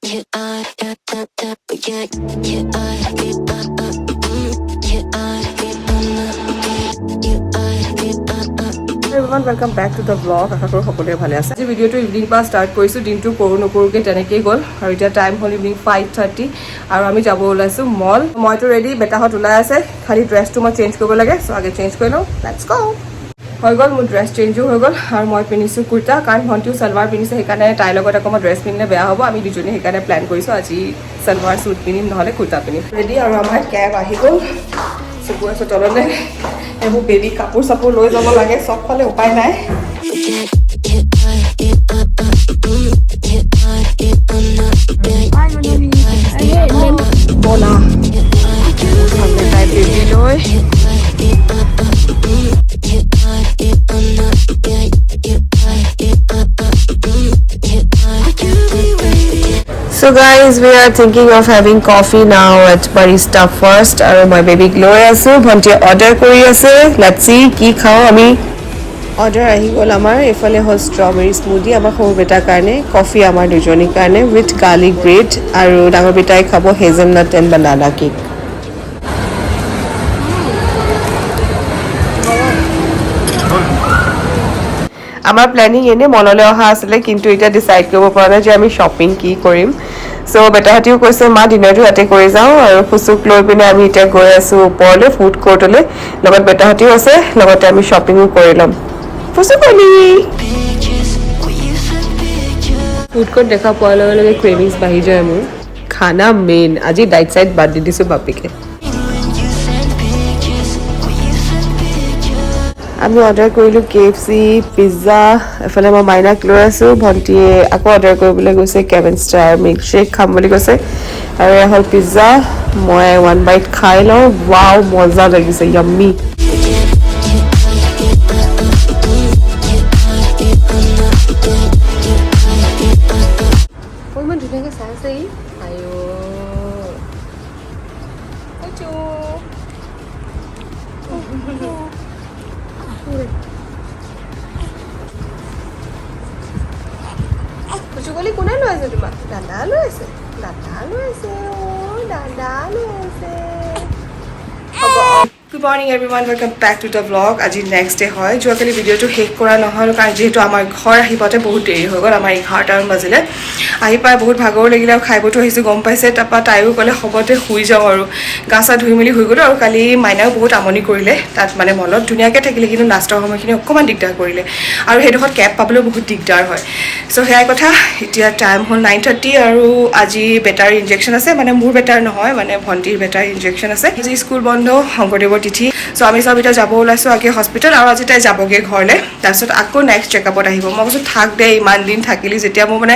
Everyone, welcome back to the vlog. আশা কৰোঁ সকলোৱে ভালে আছে। আজি ভিডিঅ'টো ইভিনিং পৰা ষ্টাৰ্ট কৰিছোঁ। দিনটো কৰোঁ নকৰোঁকৈ তেনেকেই গ'ল আৰু এতিয়া টাইম হ'ল ইভিনিং 5:30 আৰু আমি যাব ওলাইছোঁ মল। মইতো ৰেডি, বেটাহঁত ওলাই আছে, খালি ড্ৰেছটো মই চেঞ্জ কৰিব লাগে। চ' আগে চেঞ্জ কৰি লওঁ, লেটছ গ'। হৈ গ'ল, মোৰ ড্ৰেছ চেঞ্জো হৈ গ'ল আৰু মই পিন্ধিছোঁ কুৰ্তা, কাৰণ ভণ্টিও ছালৱাৰ পিন্ধিছে, সেইকাৰণে তাইৰ লগত আকৌ মই ড্ৰেছ পিন্ধিলে বেয়া হ'ব। আমি দুজনী সেইকাৰণে প্লেন কৰিছোঁ আজি ছালৱাৰ চুট পিন্ধিম, নহ'লে কুৰ্তা পিন্ধিম। ৰেডি আৰু আমাৰ কেব আহি গ'ল। চকু আছে তললৈ, এইবোৰ বেবী কাপোৰ চাপোৰ লৈ যাব লাগে, চবফালে উপায় নাই। বলা তাই বেবী লৈ So guys, we are thinking of having coffee now at Barista first. Aru my baby loi asu, bhanti order kori ase. Let's see ki khao ami. Order ahi gol amar efale hol strawberry smoothie amar horu betar karone, coffee amar dujoni karone with garlic bread aru dangor betai khabo hazelnut and banana cake. আমাৰ planning এনে মনলৈ অহা আছিলে, কিন্তু এটা decide কৰিব পৰা নাই যে আমি শ্বপিং কি কৰিম। সো বেটাহঁতেও কৈছে মা ডিনাৰটো ইয়াতে কৰি যাওঁ, আৰু ফুচুক লৈ পিনে আমি এতিয়া গৈ আছোঁ ওপৰলৈ ফুড কোৰ্টলৈ। লগত বেটাহঁতেও আছে, লগতে আমি শ্বপিঙো কৰি ল'ম। ফুচুকলি ফুড কোৰ্ট দেখা পোৱাৰ লগে লগে ক্ৰেভিংছ বাঢ়ি যায় মোৰ। খানা মেইন, আজি ডাইট চাইট বাদ দি দিছোঁ বাপিকে। আমি অৰ্ডাৰ কৰিলোঁ KFC, পিজ্জা। এফালে মই মাইনাক লৈ আছোঁ, ভণ্টিয়ে আকৌ অৰ্ডাৰ কৰিবলৈ গৈছে কেভেন ষ্টাৰ মিল্কশ্বেক খাম বুলি কৈছে। আৰু এয়া হ'ল পিজ্জা, মই 1 বাইট খাই লওঁ। ৱাও, মজা লাগিছে, য়াম্মি। ইমান ধুনীয়াকৈ চাই আছে ই। পুচুকলি কোনে লৈ আছে তোমাক? দাদা লৈ আছে, দাদা লৈ আছে, দাদা লৈ আছে। Good morning everyone, welcome back to the blog. আজি নেক্সট ডে হয়। যোৱাকালি ভিডিঅ'টো শেষ কৰা নহ'ল, কাৰণ যিহেতু আমাৰ ঘৰ আহি পাওঁতে বহুত দেৰি হৈ গ'ল। আমাৰ 11টামান বাজিলে। আহি পাই বহুত ভাগৰো লাগিলে আৰু খাই বৈতো আহিছোঁ, গম পাইছে। তাৰপৰা তাইও ক'লে হ'বতে শুই যাওঁ আৰু গা চা ধুই মেলি শুই গ'লোঁ। আৰু কালি মাইনাও বহুত আমনি কৰিলে তাত, মানে মলত ধুনীয়াকৈ থাকিলে, কিন্তু লাষ্টৰ সময়খিনি অকণমান দিগদাৰ কৰিলে, আৰু সেইডোখৰত কেব পাবলৈও বহুত দিগদাৰ হয়। চ' সেয়াই কথা। এতিয়া টাইম হ'ল 9:30 আৰু আজি বেটাৰ ইনজেকশ্যন আছে, মানে মোৰ বেটাৰ নহয়, মানে ভণ্টিৰ বেটাৰ ইনজেকশ্যন আছে। আজি স্কুল বন্ধ, শংকৰদেৱৰ তিথি। চ' আমি চব এতিয়া যাব ওলাইছোঁ আগে হস্পিটেল, আৰু আজি তাই যাবগৈ ঘৰলৈ। তাৰপিছত আকৌ নেক্সট চেকআপত আহিব। মই কৈছোঁ থাক দে, ইমান দিন থাকিলি যেতিয়া, মোৰ মানে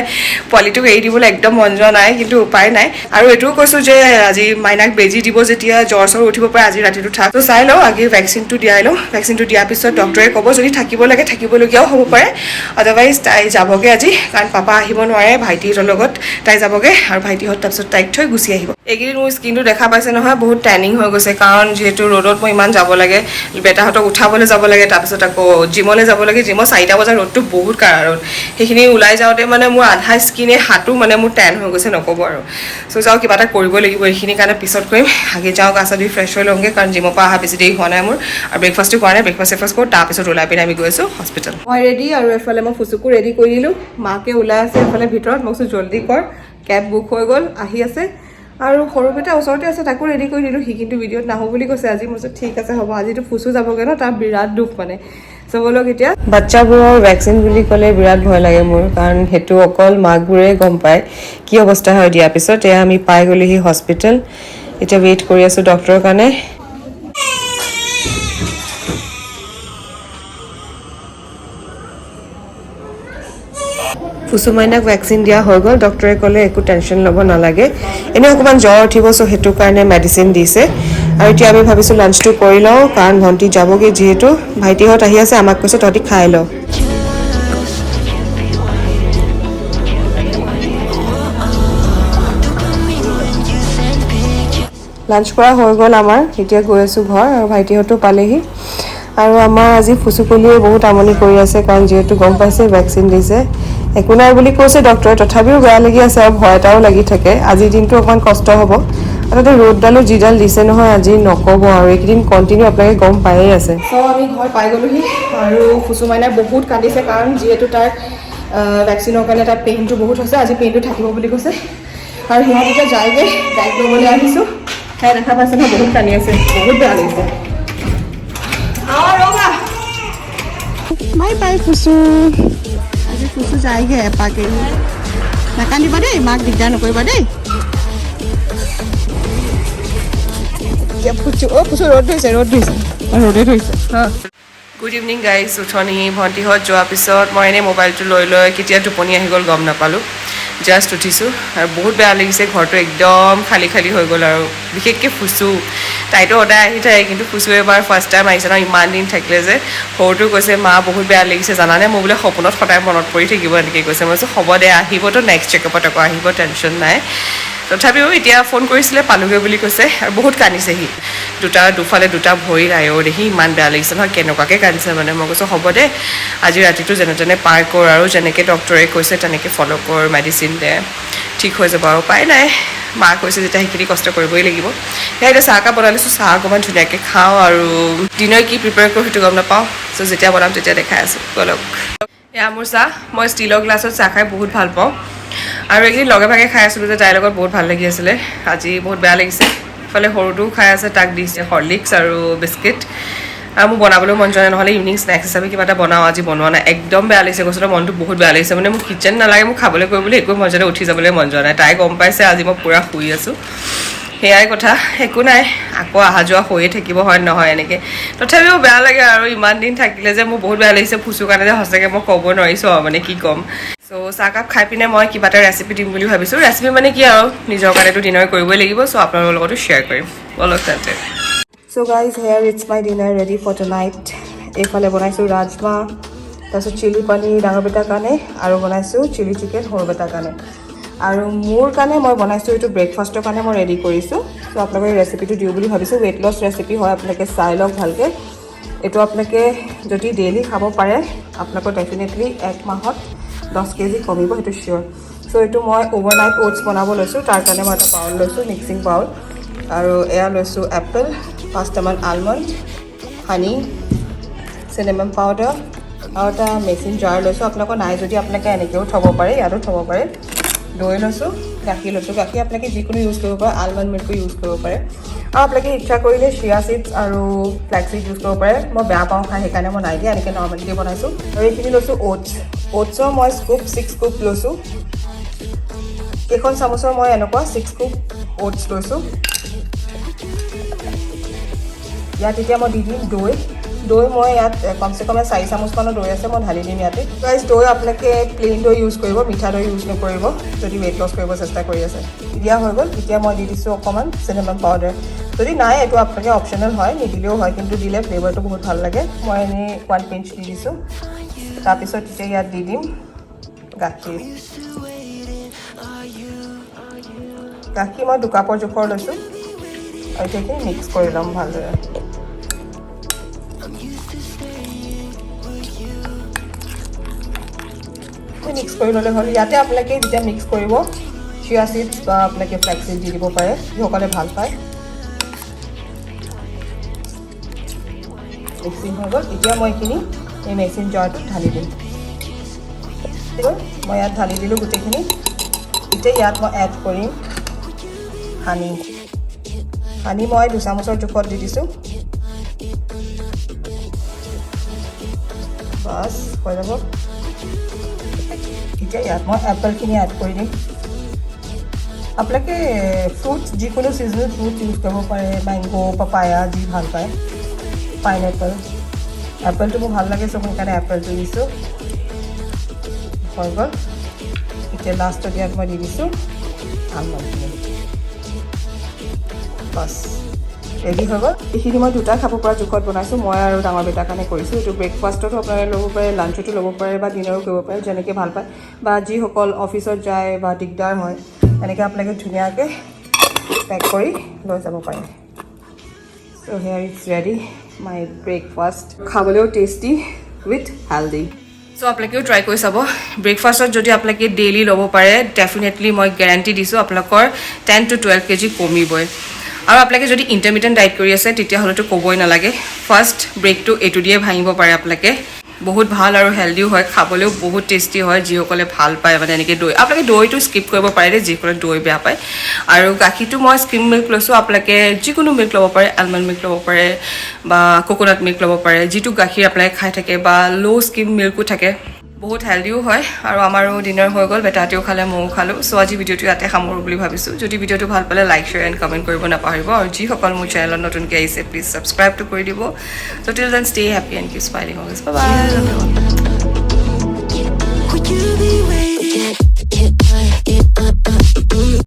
পোৱালিটোক এৰি দিবলৈ একদম মন যোৱা নাই, কিন্তু উপায় নাই। আৰু এইটোও কৈছোঁ যে আজি মাইনাক বেজি দিব, যেতিয়া জ্বৰ চৰ উঠিব পাৰে, আজি ৰাতিটো থাক। ত' চাই লওঁ, আগে ভেকচিনটো দিয়াই লওঁ। ভেকচিনটো দিয়াৰ পিছত ডক্টৰে ক'ব, যদি থাকিব লাগে থাকিবলগীয়াও হ'ব পাৰে, আদাৰৱাইজ তাই যাবগৈ আজি, কাৰণ পাপা আহিব নোৱাৰে, ভাইটিহঁতৰ লগত তাই যাবগৈ, আৰু ভাইটিহঁত তাৰপিছত তাইক থৈ গুচি আহিব। এইকেইদিন মোৰ স্কিনটো দেখা পাইছে নহয়, বহুত টেনিং হৈ গৈছে, কাৰণ যিহেতু ৰ'দত মই ইমান যাব লাগে, বেটাহঁতক উঠাবলৈ যাব লাগে, তাৰপিছত আকৌ জিমলৈ যাব লাগে। জিমৰ 4টা বজাৰ ৰ'দটো বহুত কাঢ়া ৰ'দ, সেইখিনি ওলাই যাওঁতে মানে মোৰ আধা স্কিনে হাতো মানে মোৰ টেন হৈ গৈছে, নক'ব আৰু। চ' যাওঁ, কিবা এটা কৰিব লাগিব, এইখিনি কাৰণে পিছত কৰিম। আগে যাওঁ, গা চা ধুই ফ্ৰেছ হৈ লওঁগৈ, কাৰণ জিমৰ পৰা অহা বেছি দেৰি হোৱা নাই মোৰ, আৰু ব্ৰেকফাষ্টো কৰা নাই। ব্ৰেকফাষ্ট কৰোঁ, তাৰপিছত ওলাই পিনে আমি গৈ আছোঁ হস্পিটেল। মই ৰেডি, আৰু এফালে মই ফুচুকো ৰেডি কৰি দিলোঁ। মাকে ওলাই আছে এফালে ভিতৰত। মই কৈছোঁ জল্দি কৰ, কেব বুক হৈ গ'ল, আহি আছে। আৰু সৰু বেটা ওচৰতে আছে, তাকো ৰেডি কৰি দিলোঁ। সি কিন্তু ভিডিঅ'ত নাহোঁ বুলি কৈছে আজি। মই কৈছোঁ ঠিক আছে হ'ব, আজিতো ফুচু যাবগৈ ন, তাৰ বিৰাট দুখ মানে। চবলক এতিয়া বাচ্চাবোৰৰ ভেকচিন বুলি ক'লে বিৰাট ভয় লাগে মোৰ, কাৰণ সেইটো অকল মাকবোৰে গম পায় কি অৱস্থা হয় দিয়াৰ পিছত। এয়া আমি পাই গ'লোহি হস্পিটেল, এতিয়া ৱেইট কৰি আছোঁ ডক্টৰৰ কাৰণে। ফুচু মাইনাক ভেকচিন দিয়া হৈ গ'ল। ডক্টৰে ক'লে একো টেনশ্যন ল'ব নালাগে, এনেই অকণমান জ্বৰ উঠিব, চ' সেইটো কাৰণে মেডিচিন দিছে। আৰু এতিয়া আমি ভাবিছোঁ লাঞ্চটো কৰি লওঁ, কাৰণ ভণ্টি যাবগৈ যিহেতু। ভাইটিহঁত আহি আছে, আমাক কৈছে তহঁতি খাই ল। লাঞ্চ কৰা হৈ গ'ল আমাৰ, এতিয়া গৈ আছোঁ ঘৰ, আৰু ভাইটিহঁতো পালেহি। আৰু আমাৰ আজি ফুচুকলিয়ে বহুত আমনি কৰি আছে, কাৰণ যিহেতু গম পাইছে ভেকচিন দিছে। একো নাই বুলি কৈছে ডক্টৰে, তথাপিও বেয়া লাগি আছে আৰু ভয় এটাও লাগি থাকে। আজিৰ দিনটো অকণমান কষ্ট হ'ব। আৰু তাতে ৰ'দডালো যিডাল দিছে নহয় আজি নক'ব আৰু, এইকেইদিন কণ্টিনিউ আপোনালোকে গম পায়েই আছে। চ' আমি ঘৰ পাই গ'লোহি আৰু ফুচু মাইনাই বহুত কান্দিছে, কাৰণ যিহেতু তাৰ ভেকচিনৰ কাৰণে তাৰ পেইনটো বহুত হৈছে। আজি পেইনটো থাকিব বুলি কৈছে আৰু সিহঁত এতিয়া যায়গৈ, গাইড ল'বলৈ আহিছোঁ। সেয়া দেখা পাইছে নহয়, বহুত কান্দি আছে, বহুত বেয়া লাগিছে। বাই বাই ফুচু, আজি ফুচু যায়গৈ এপাকে। নাকান্দিবা দেই, মাক দিগদাৰ নকৰিবা দেই। ফুচু ফুচু ৰ'দ ধৰিছে, ৰ'দে ধৰিছে। Good evening guys. উঠনি ভণ্টিহঁত যোৱাৰ পিছত মই এনেই মোবাইলটো লৈ কেতিয়া টোপনি আহি গ'ল গম নাপালোঁ। জাষ্ট উঠিছোঁ আৰু বহুত বেয়া লাগিছে, ঘৰটো একদম খালী খালী হৈ গ'ল। আৰু বিশেষকৈ ফুচু, তাইতো সদায় আহি থাকে, কিন্তু ফুচু এবাৰ ফাৰ্ষ্ট টাইম আহিছে ন, ইমান দিন থাকিলে যে। সৰুটো কৈছে মা বহুত বেয়া লাগিছে জানানে, মোৰ বোলে সপোনত সদায় মনত পৰি থাকিব এনেকৈ কৈছে। মই কৈছোঁ হ'ব দে, আহিবতো নেক্সট চেকআপত আকৌ আহিব, টেনশ্যন নাই। তথাপিও এতিয়া ফোন কৰিছিলে, পালোগৈ বুলি কৈছে। আৰু বহুত কান্দিছে সি, দুফালে দুটা ভৰি আয়ো দেখি ইমান বেয়া লাগিছে নহয়, কেনেকুৱাকৈ কান্দিছে মানে। মই কৈছোঁ হ'ব দে, আজি ৰাতিটো যেনে তেনে পাৰ কৰ, আৰু যেনেকৈ ডক্টৰে কৈছে তেনেকৈ ফ'ল' কৰ, মেডিচিন দে, ঠিক হৈ যাব। আৰু উপায় নাই, মা কৈছে যেতিয়া সেইখিনি কষ্ট কৰিবই লাগিব। সেয়া এতিয়া চাহকাপ বনাই লৈছোঁ, চাহ অকণমান ধুনীয়াকৈ খাওঁ, আৰু দিনৰ কি প্ৰিপেয়াৰ কৰোঁ সেইটো গম নাপাওঁ। চ' যেতিয়া বনাম তেতিয়া দেখাই আছোঁ, ব'লক। এয়া মোৰ চাহ, মই ষ্টিলৰ গ্লাছত চাহ খাই বহুত ভাল পাওঁ, আৰু এইখিনি লগে ভাগে খাই আছিলোঁ যে তাইৰ লগত বহুত ভাল লাগি আছিলে। আজি বহুত বেয়া লাগিছে। ইফালে সৰুটোও খাই আছে, তাক দিছে হৰলিক্স আৰু বিস্কিট। আৰু মোৰ বনাবলৈও মন যোৱা নাই, নহ'লে ইভিনিং স্নেক্স হিচাপে কিবা এটা বনাওঁ, আজি বনোৱা নাই। একদম বেয়া লাগিছে কৈছোঁ, মনটো বহুত বেয়া লাগিছে মানে। মোক কিচেন নালাগে, মোক খাবলৈ কৰিবলৈ একো মন যোৱা নাই, উঠি যাবলৈ মন যোৱা নাই। তাই গম পাইছে আজি মই পূৰা শুই আছোঁ। সেয়াই কথা, একো নাই, আকৌ অহা যোৱা হৈয়ে থাকিব, হয় নহয় এনেকৈ। তথাপিও বেয়া লাগে আৰু, ইমান দিন থাকিলে যে মোৰ বহুত বেয়া লাগিছে ফুচুৰ কাৰণে যে, সঁচাকৈ মই ক'ব নোৱাৰিছোঁ আৰু মানে কি ক'ম। চ' চাহকাপ খাই পিনে মই কিবা এটা ৰেচিপি দিম বুলি ভাবিছোঁ। ৰেচিপি মানে কি আৰু, নিজৰ কাৰণেতো ডিনাৰ কৰিবই লাগিব, চ' আপোনালোকৰ লগতো শ্বেয়াৰ কৰিম, বলক তাতে। So' guys, here it's my dinner ready for tonight. এইফালে বনাইছোঁ ৰাজমাহ, তাৰপিছত চিলি পনীৰ ডাঙৰ বেটাৰ কাৰণে, আৰু বনাইছোঁ চিলি চিকেন সৰু বেটাৰ কাৰণে। আৰু মোৰ কাৰণে মই বনাইছোঁ এইটো ব্ৰেকফাষ্টৰ কাৰণে মই ৰেডি কৰিছোঁ। চ' আপোনালোকে ৰেচিপিটো দিওঁ বুলি ভাবিছোঁ। ৱেইট লছ ৰেচিপি হয়, আপোনালোকে চাই লওক ভালকৈ। এইটো আপোনালোকে যদি ডেইলি খাব পাৰে, আপোনালোকৰ ডেফিনেটলি 1 মাহত 10 কেজি কমিব, সেইটো চিয়'ৰ। চ' এইটো মই অভাৰনাইট অ'টছ বনাব লৈছোঁ। তাৰ কাৰণে মই এটা বাউল লৈছোঁ, মিক্সিং বাউল, আৰু এয়া লৈছোঁ এপল, 5টামান আলমণ্ড, হানি, চিনেমন পাউডাৰ, আৰু এটা মেচিন জাৰ লৈছোঁ। আপোনালোকৰ নাই যদি আপোনালোকে এনেকৈও থ'ব পাৰে, ইয়াতো থ'ব পাৰে। দৈ লৈছোঁ, গাখীৰ লৈছোঁ। গাখীৰ আপোনালোকে যিকোনো ইউজ কৰিব পাৰে, আলমণ্ড মিল্কো ইউজ কৰিব পাৰে, আৰু আপোনালোকে ইচ্ছা কৰিলে চিয়া চিডছ আৰু ফ্লেক্স চিড ইউজ কৰিব পাৰে। মই বেয়া পাওঁ খাই, সেইকাৰণে মই নাই দিয়া, এনেকৈ নৰ্মেলকৈ বনাইছোঁ। আৰু এইখিনি লৈছোঁ অ'টছ। অ'টছৰ মই 6 স্কুপ লৈছোঁ। কেইখন চামুচৰ মই এনেকুৱা 6 স্কুপ অ'টছ লৈছোঁ। ইয়াত এতিয়া মই দি দিম দৈ। মই ইয়াত কমচে কম 4 চামুচমানৰ দৈ আছে, মই ঢালি দিম ইয়াতে। গাইজ, দৈ আপোনালোকে প্লেইন দৈ ইউজ কৰিব, মিঠা দৈ ইউজ নকৰিব যদি ৱেইট লছ কৰিব চেষ্টা কৰি আছে। দিয়া হৈ গ'ল। এতিয়া মই দি দিছোঁ অকণমান চিনেমন পাউডাৰ। যদি নাই, এইটো আপোনালোকে অপশ্যনেল হয়, নিদিলেও হয়, কিন্তু দিলে ফ্লেভাৰটো বহুত ভাল লাগে। মই এনেই 1 পিঞ্চ দি দিছোঁ। তাৰপিছত এতিয়া ইয়াত দি দিম গাখীৰ। মই 2 কাপৰ জোখৰ লৈছোঁ, আৰু এতিয়া এইখিনি মিক্স কৰি ল'ম ভালদৰে। মিক্স কৰি ল'লে হ'ল। ইয়াতে আপোনালোকে যেতিয়া মিক্স কৰিব, চিয়া চিডছ বা আপোনালোকে ফ্লেক্স চিড দি দিব পাৰে, যিসকলে ভাল পায়। মিক্সিং হৈ গ'ল। এতিয়া মই এইখিনি এই মেচিন জাৰটোত ঢালি দিম। মই ইয়াত ঢালি দিলোঁ গোটেইখিনি। এতিয়া ইয়াত মই এড কৰিম হানি। মই 2 চামুচৰ জোখত দি দিছোঁ। বাছ হৈ যাব। এতিয়া ইয়াত মই এপলখিনি এড কৰি দিম। আপোনালোকে ফ্ৰুটছ, যিকোনো ছিজনেল ফ্ৰুটছ ইউজ কৰিব পাৰে, মেংগো, পাপায়া, যি ভাল পায়, পাইনএপল। এপলটো মোৰ ভাল লাগে, চ' সেইকাৰণে এপলটো দিছোঁ। হৈ গ'ল। এতিয়া লাষ্টত ইয়াত মই দি দিছোঁ আলমণ্ডখিনি। বাছ ৰেডি হৈ গ'ল। এইখিনি মই 2টা খাব পৰা জোখত বনাইছোঁ। মই আৰু ডাঙৰ বেটাৰ কাৰণে কৰিছোঁ। এইটো ব্ৰেকফাষ্টতো আপোনালোকে ল'ব পাৰে, লাঞ্চতো ল'ব পাৰে, বা ডিনাৰো কৰিব পাৰে, যেনেকৈ ভাল পায়। বা যিসকল অফিচত যায় বা দিগদাৰ হয়, এনেকৈ আপোনালোকে ধুনীয়াকৈ পেক কৰি লৈ যাব পাৰে। So' here it's ready my breakfast. খাবলৈও টেষ্টি উইথ হেল্ডি। সো আপোনালোকেও ট্ৰাই কৰি চাব ব্ৰেকফাষ্টত যদি আপোনালোকে ডেইলি ল'ব পাৰে ডেফিনেটলি মই গেৰাণ্টি দিছোঁ আপোনালোকৰ 10 to 12 kg কমিবই আৰু আপোনালোকে যদি ইণ্টাৰমিডিয়েণ্ট ডায়েট কৰি আছে তেতিয়াহ'লেতো ক'বই নালাগে ফাৰ্ষ্ট ব্ৰেকটো এইটো দিয়ে ভাঙিব পাৰে আপোনালোকে বহুত ভাল আৰু হেল্ডিও হয় খাবলৈও বহুত টেষ্টি হয় যিসকলে ভাল পায় মানে এনেকৈ দৈ আপোনালোকে দৈটো স্কিপ কৰিব পাৰে দেই যিসকলে দৈ বেয়া পায় আৰু গাখীৰটো মই স্কিম মিল্ক লৈছোঁ আপোনালোকে যিকোনো মিল্ক ল'ব পাৰে আলমণ্ড মিল্ক ল'ব পাৰে বা কোকোনাট মিল্ক ল'ব পাৰে যিটো গাখীৰ আপোনালোকে খাই থাকে বা ল' স্কিম মিল্কো থাকে বহুত হেল্ডিও হয় আৰু আমাৰো ডিনাৰ হৈ গ'ল বেটাহঁতেও খালে ময়ো খালোঁ চ' আজি ভিডিঅ'টো ইয়াতে সামৰোঁ বুলি ভাবিছোঁ যদি ভিডিঅ'টো ভাল পালে লাইক শ্বেয়াৰ এণ্ড কমেণ্ট কৰিব নাপাহৰিব আৰু যিসকল মোৰ চেনেলত নতুনকৈ আহিছে প্লিজ ছাবস্ক্ৰাইবটো কৰি দিব so' till then stay happy and keep smiling always bye by